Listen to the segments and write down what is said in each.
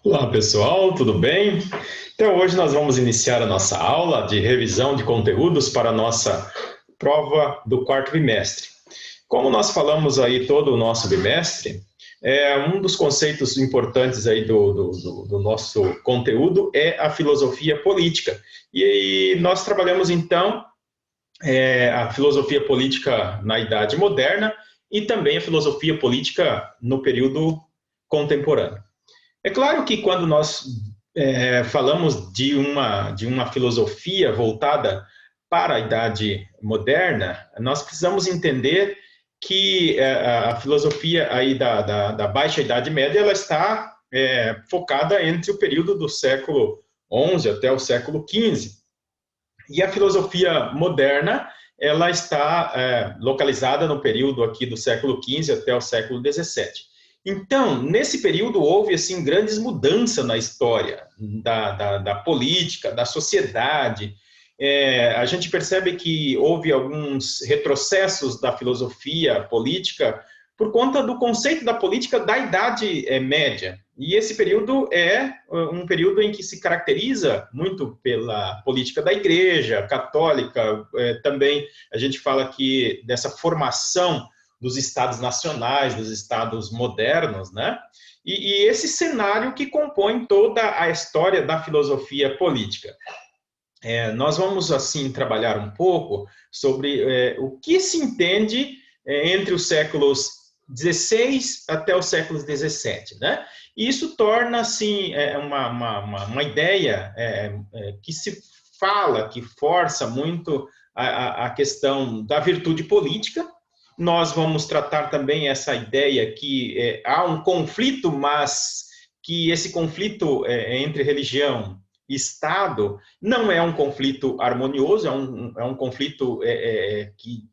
Olá pessoal, tudo bem? Então hoje nós vamos iniciar a nossa aula de revisão de conteúdos para a nossa prova do quarto bimestre. Como nós falamos aí todo o nosso bimestre, um dos conceitos importantes aí do nosso conteúdo é a filosofia política. E nós trabalhamos então a filosofia política na Idade Moderna e também a filosofia política no período contemporâneo. É claro que quando nós falamos de uma filosofia voltada para a Idade Moderna, nós precisamos entender que a filosofia aí da Baixa Idade Média ela está focada entre o período do século XI até o século XV. E a filosofia moderna ela está localizada no período aqui do século XV até o século XVII. Então, nesse período, houve assim, grandes mudanças na história da política, da sociedade. A gente percebe que houve alguns retrocessos da filosofia política por conta do conceito da política da Idade Média. E esse período é um período em que se caracteriza muito pela política da Igreja Católica. Também a gente fala que dessa formação dos estados nacionais, dos estados modernos, né? E esse cenário que compõe toda a história da filosofia política. Nós vamos, assim, trabalhar um pouco sobre o que se entende entre os séculos XVI até os séculos XVII, né? E isso torna, assim, uma ideia que se fala, que força muito a questão da virtude política. Nós vamos tratar também essa ideia que há um conflito, mas que esse conflito entre religião e Estado não é um conflito harmonioso, é um conflito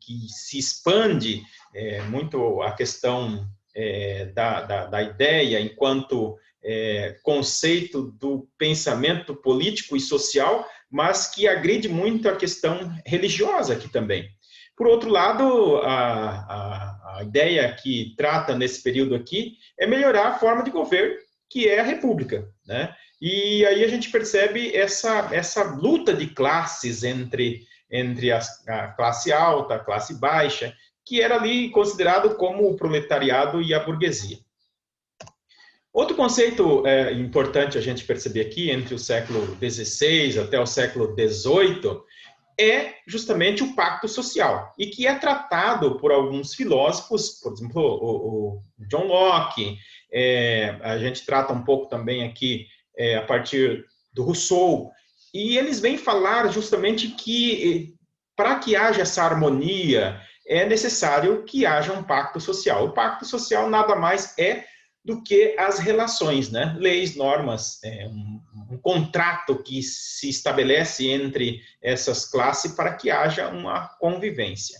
que se expande muito a questão da ideia enquanto conceito do pensamento político e social, mas que agride muito a questão religiosa aqui também. Por outro lado, a ideia que trata nesse período aqui é melhorar a forma de governo, que é a república, né? E aí a gente percebe essa luta de classes entre a classe alta, a classe baixa, que era ali considerado como o proletariado e a burguesia. Outro conceito importante a gente perceber aqui, entre o século XVI até o século XVIII, é justamente o pacto social, e que é tratado por alguns filósofos, por exemplo, o John Locke, a gente trata um pouco também aqui a partir do Rousseau, e eles vêm falar justamente que para que haja essa harmonia, é necessário que haja um pacto social. O pacto social nada mais é do que as relações, né? Leis, normas, um contrato que se estabelece entre essas classes para que haja uma convivência.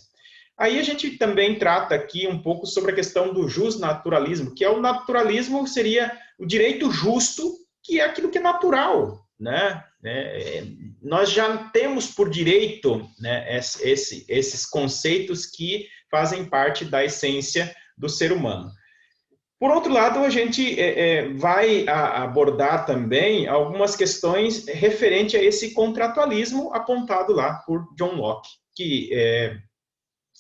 Aí a gente também trata aqui um pouco sobre a questão do justnaturalismo, que é o naturalismo, seria o direito justo, que é aquilo que é natural, né? Nós já temos por direito, né, esses conceitos que fazem parte da essência do ser humano. Por outro lado, a gente vai abordar também algumas questões referente a esse contratualismo apontado lá por John Locke, que é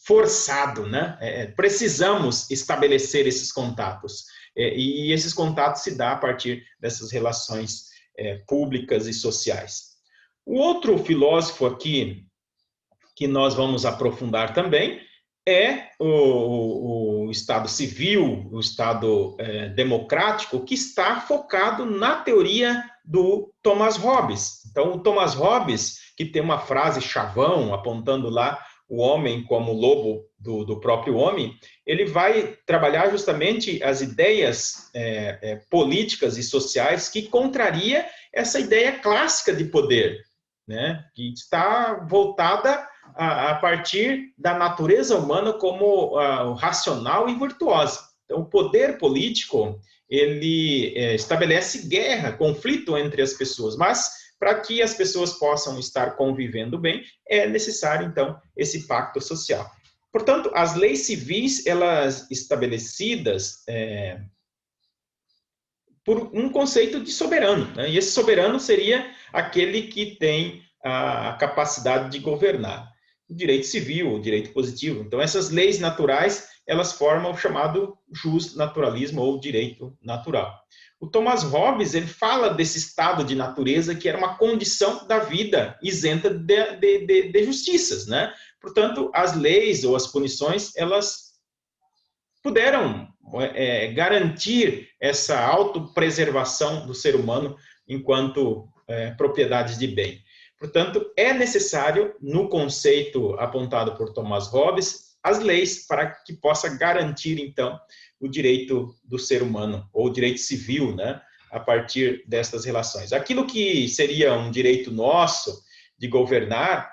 forçado, né? Precisamos estabelecer esses contatos. E esses contatos se dão a partir dessas relações públicas e sociais. O outro filósofo aqui que nós vamos aprofundar também é o Estado civil, o Estado democrático, que está focado na teoria do Thomas Hobbes. Então, o Thomas Hobbes, que tem uma frase chavão, apontando lá o homem como lobo do próprio homem, ele vai trabalhar justamente as ideias políticas e sociais que contraria essa ideia clássica de poder, né? Que está voltada a partir da natureza humana como racional e virtuosa. Então, o poder político, ele estabelece guerra, conflito entre as pessoas, mas para que as pessoas possam estar convivendo bem, é necessário, então, esse pacto social. Portanto, as leis civis, elas estabelecidas por um conceito de soberano, né? E esse soberano seria aquele que tem a capacidade de governar. O direito civil, o direito positivo. Então, essas leis naturais, elas formam o chamado justnaturalismo ou direito natural. O Thomas Hobbes, ele fala desse estado de natureza que era uma condição da vida isenta de justiças, né? Portanto, as leis ou as punições, elas puderam garantir essa autopreservação do ser humano enquanto propriedades de bem. Portanto, é necessário, no conceito apontado por Thomas Hobbes, as leis para que possa garantir, então, o direito do ser humano, ou o direito civil, né, a partir destas relações. Aquilo que seria um direito nosso de governar,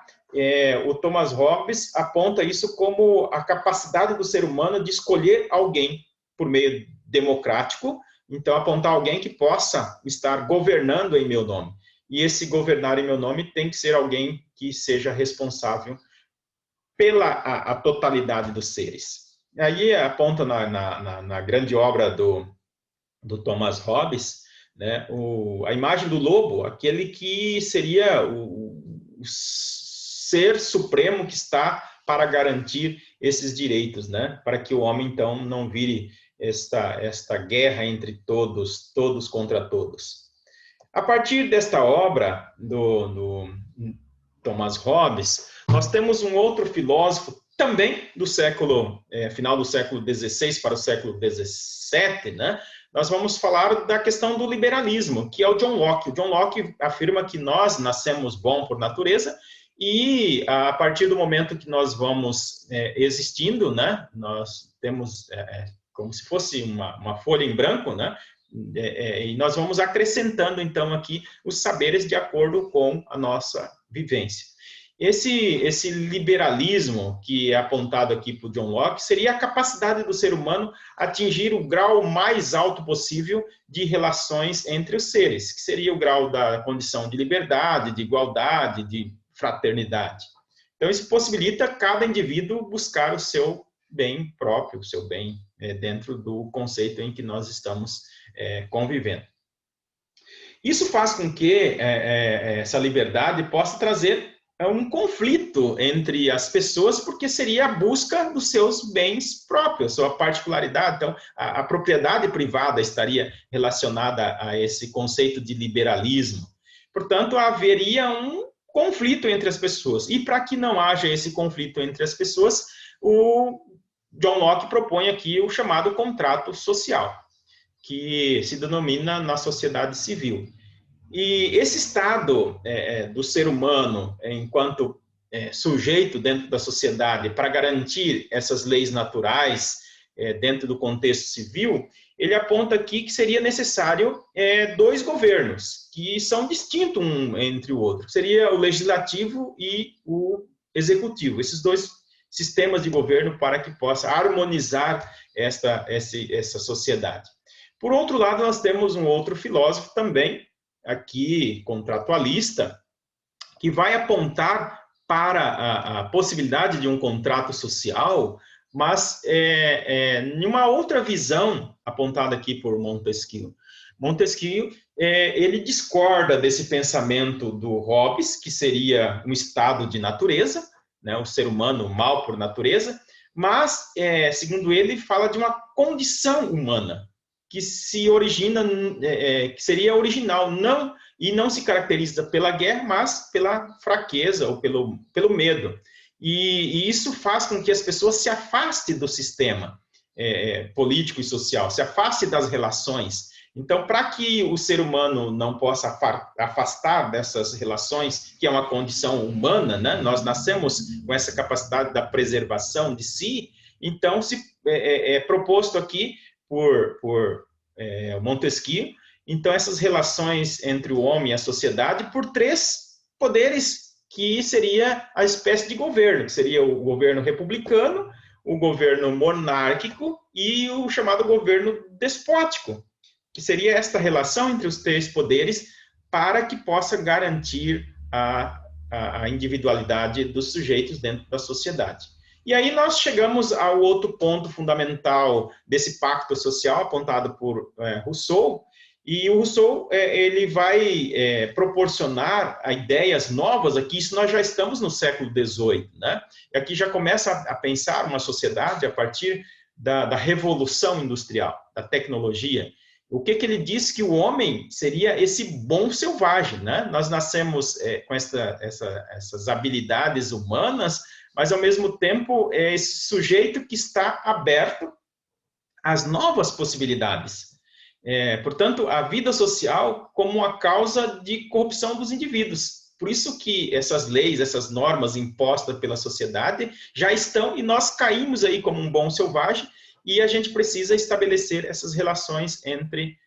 o Thomas Hobbes aponta isso como a capacidade do ser humano de escolher alguém por meio democrático, então apontar alguém que possa estar governando em meu nome. E esse governar em meu nome tem que ser alguém que seja responsável pela a totalidade dos seres. Aí aponta na grande obra do Thomas Hobbes, né, a imagem do lobo, aquele que seria o ser supremo que está para garantir esses direitos, né, para que o homem, então, não vire esta guerra entre todos contra todos. A partir desta obra do Thomas Hobbes, nós temos um outro filósofo também do final do século XVI para o século XVII, né? Nós vamos falar da questão do liberalismo, que é o John Locke. O John Locke afirma que nós nascemos bom por natureza e a partir do momento que nós vamos existindo, né? Nós temos como se fosse uma folha em branco, né? E nós vamos acrescentando, então, aqui os saberes de acordo com a nossa vivência. Esse liberalismo que é apontado aqui por John Locke seria a capacidade do ser humano atingir o grau mais alto possível de relações entre os seres, que seria o grau da condição de liberdade, de igualdade, de fraternidade. Então, isso possibilita cada indivíduo buscar o seu bem próprio, o seu bem dentro do conceito em que nós estamos convivendo. Isso faz com que essa liberdade possa trazer um conflito entre as pessoas, porque seria a busca dos seus bens próprios, sua particularidade. Então, a propriedade privada estaria relacionada a esse conceito de liberalismo. Portanto, haveria um conflito entre as pessoas. E para que não haja esse conflito entre as pessoas, o John Locke propõe aqui o chamado contrato social, que se denomina na sociedade civil. E esse estado do ser humano, enquanto sujeito dentro da sociedade, para garantir essas leis naturais dentro do contexto civil, ele aponta aqui que seria necessário dois governos, que são distintos um entre o outro. Seria o legislativo e o executivo. Esses dois sistemas de governo para que possa harmonizar essa sociedade. Por outro lado, nós temos um outro filósofo também, aqui contratualista, que vai apontar para a possibilidade de um contrato social, mas em uma outra visão apontada aqui por Montesquieu. Montesquieu, ele discorda desse pensamento do Hobbes, que seria um estado de natureza, né, o ser humano mal por natureza, mas, segundo ele, fala de uma condição humana, que se origina, que seria original, não se caracteriza pela guerra, mas pela fraqueza ou pelo medo. E isso faz com que as pessoas se afastem do sistema político e social, se afastem das relações. Então, para que o ser humano não possa afastar dessas relações, que é uma condição humana, né? Nós nascemos com essa capacidade da preservação de si, então é proposto aqui por Montesquieu, então essas relações entre o homem e a sociedade por três poderes, que seria a espécie de governo, que seria o governo republicano, o governo monárquico e o chamado governo despótico, que seria esta relação entre os três poderes para que possa garantir a individualidade dos sujeitos dentro da sociedade. E aí nós chegamos ao outro ponto fundamental desse pacto social apontado por Rousseau, E o Rousseau, ele vai proporcionar ideias novas aqui, isso nós já estamos no século XVIII, né? E aqui já começa a pensar uma sociedade a partir da revolução industrial, da tecnologia. O que ele diz que o homem seria esse bom selvagem, né? Nós nascemos com essas habilidades humanas, mas ao mesmo tempo é esse sujeito que está aberto às novas possibilidades. Portanto, a vida social como uma causa de corrupção dos indivíduos. Por isso que essas leis, essas normas impostas pela sociedade já estão e nós caímos aí como um bom selvagem e a gente precisa estabelecer essas relações entre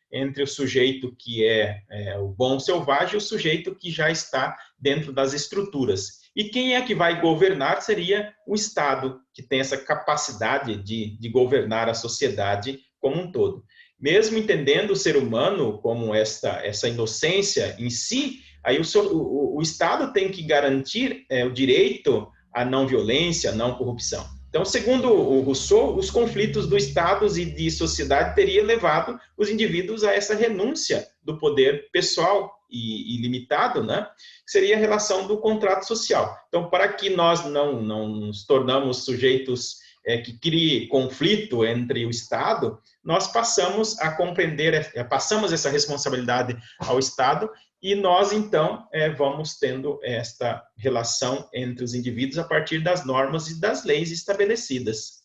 o sujeito que é o bom selvagem e o sujeito que já está dentro das estruturas. E quem é que vai governar seria o Estado, que tem essa capacidade de governar a sociedade como um todo. Mesmo entendendo o ser humano como essa inocência em si, aí o Estado tem que garantir o direito à não violência, à não corrupção. Então, segundo o Rousseau, os conflitos do Estado e de sociedade teriam levado os indivíduos a essa renúncia do poder pessoal e limitado, né? Que seria a relação do contrato social. Então, para que nós não nos tornamos sujeitos que criem conflito entre o Estado, nós passamos a compreender, passamos essa responsabilidade ao Estado e nós, então, vamos tendo esta relação entre os indivíduos a partir das normas e das leis estabelecidas.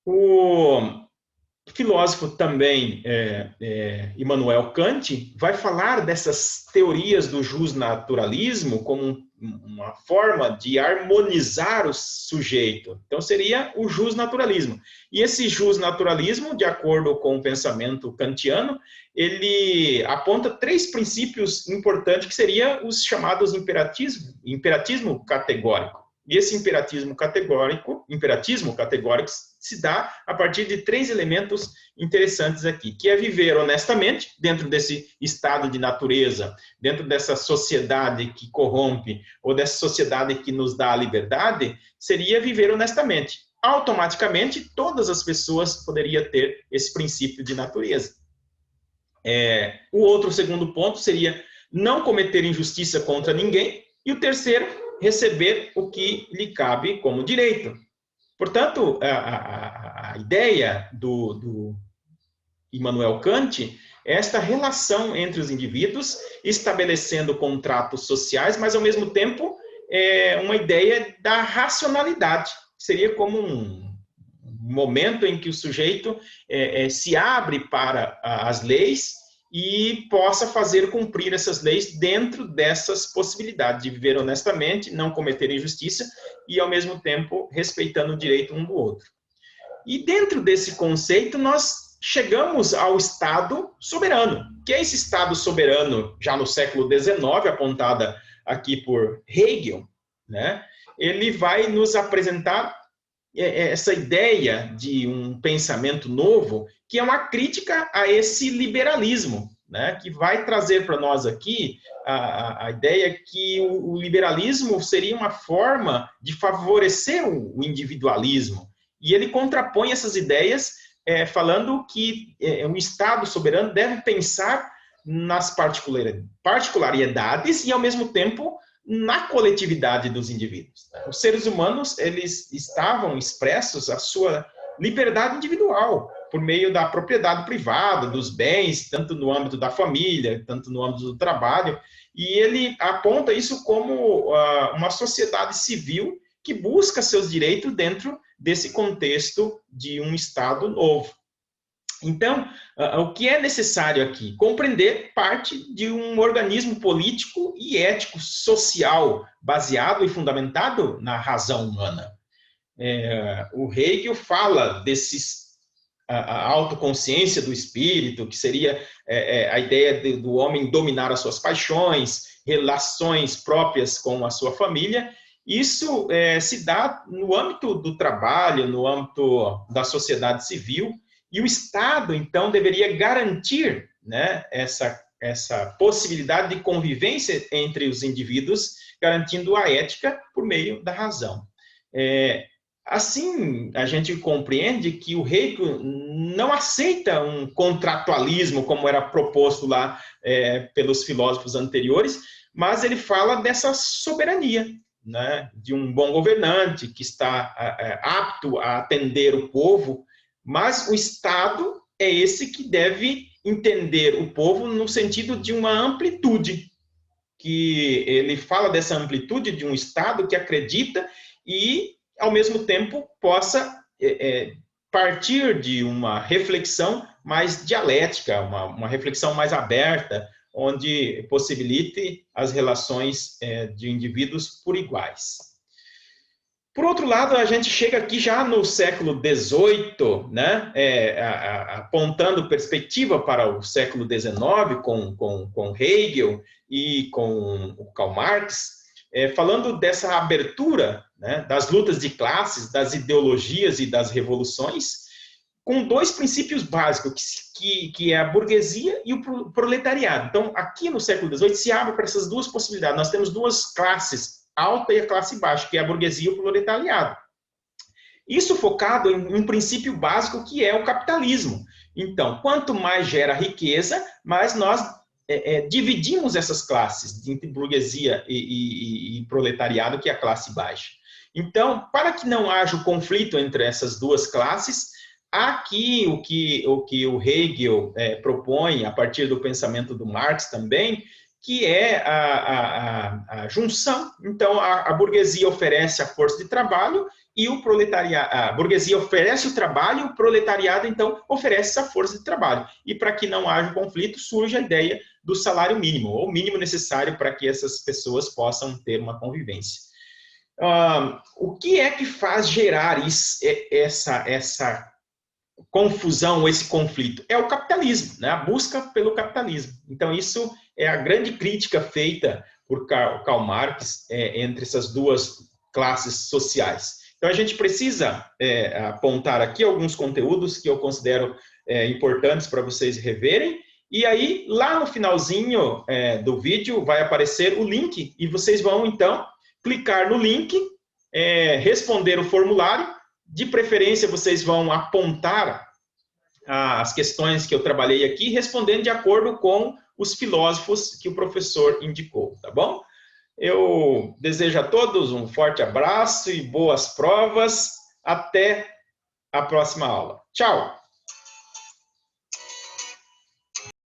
O filósofo também, Immanuel Kant, vai falar dessas teorias do justnaturalismo como uma forma de harmonizar o sujeito. Então, seria o justnaturalismo. E esse justnaturalismo, de acordo com o pensamento kantiano, ele aponta 3 princípios importantes, que seriam os chamados imperatismo categórico. E esse imperatismo categórico se dá a partir de 3 elementos interessantes aqui, que é viver honestamente dentro desse estado de natureza, dentro dessa sociedade que corrompe, ou dessa sociedade que nos dá a liberdade, seria viver honestamente. Automaticamente, todas as pessoas poderiam ter esse princípio de natureza. O outro segundo ponto seria não cometer injustiça contra ninguém, e o terceiro, receber o que lhe cabe como direito. Portanto, a ideia do Immanuel Kant é esta relação entre os indivíduos, estabelecendo contratos sociais, mas, ao mesmo tempo, uma ideia da racionalidade. Seria como um momento em que o sujeito se abre para as leis e possa fazer cumprir essas leis dentro dessas possibilidades de viver honestamente, não cometer injustiça e, ao mesmo tempo, respeitando o direito um do outro. E dentro desse conceito, nós chegamos ao Estado soberano. Que é esse Estado soberano, já no século XIX, apontada aqui por Hegel, né? Ele vai nos apresentar essa ideia de um pensamento novo, que é uma crítica a esse liberalismo, né? Que vai trazer para nós aqui a ideia que o liberalismo seria uma forma de favorecer o individualismo. E ele contrapõe essas ideias falando que um Estado soberano deve pensar nas particularidades e, ao mesmo tempo, na coletividade dos indivíduos. Os seres humanos, eles estavam expressos a sua liberdade individual, por meio da propriedade privada, dos bens, tanto no âmbito da família, tanto no âmbito do trabalho, e ele aponta isso como uma sociedade civil que busca seus direitos dentro desse contexto de um Estado novo. Então, o que é necessário aqui? Compreender parte de um organismo político e ético social baseado e fundamentado na razão humana. O Hegel fala a autoconsciência do espírito, que seria a ideia do homem dominar as suas paixões, relações próprias com a sua família. Isso se dá no âmbito do trabalho, no âmbito da sociedade civil, e o Estado, então, deveria garantir, né, essa possibilidade de convivência entre os indivíduos, garantindo a ética por meio da razão. Assim, a gente compreende que o Hegel não aceita um contratualismo como era proposto lá pelos filósofos anteriores, mas ele fala dessa soberania, né, de um bom governante que está apto a atender o povo, mas o Estado é esse que deve entender o povo no sentido de uma amplitude, que ele fala dessa amplitude de um Estado que acredita e, ao mesmo tempo, possa partir de uma reflexão mais dialética, uma reflexão mais aberta, onde possibilite as relações de indivíduos por iguais. Por outro lado, a gente chega aqui já no século XVIII, né, apontando perspectiva para o século XIX, com Hegel e com o Karl Marx, falando dessa abertura, né, das lutas de classes, das ideologias e das revoluções, com dois princípios básicos, que é a burguesia e o proletariado. Então, aqui no século XVIII se abre para essas duas possibilidades. Nós temos duas classes, alta e a classe baixa, que é a burguesia e o proletariado. Isso focado em um princípio básico que é o capitalismo. Então, quanto mais gera riqueza, mais nós dividimos essas classes entre burguesia e proletariado, que é a classe baixa. Então, para que não haja o conflito entre essas duas classes, aqui o que o Hegel propõe, a partir do pensamento do Marx também, que é a junção. Então, a burguesia oferece a força de trabalho e o proletariado, a burguesia oferece o trabalho e o proletariado, então, oferece essa força de trabalho. E para que não haja conflito, surge a ideia do salário mínimo, ou mínimo necessário para que essas pessoas possam ter uma convivência. O que é que faz gerar essa confusão, esse conflito? É o capitalismo, né? A busca pelo capitalismo. Então, isso é a grande crítica feita por Karl Marx entre essas duas classes sociais. Então, a gente precisa apontar aqui alguns conteúdos que eu considero importantes para vocês reverem, e aí, lá no finalzinho do vídeo, vai aparecer o link, e vocês vão, então, clicar no link, responder o formulário. De preferência, vocês vão apontar as questões que eu trabalhei aqui, respondendo de acordo com os filósofos que o professor indicou, tá bom? Eu desejo a todos um forte abraço e boas provas. Até a próxima aula. Tchau!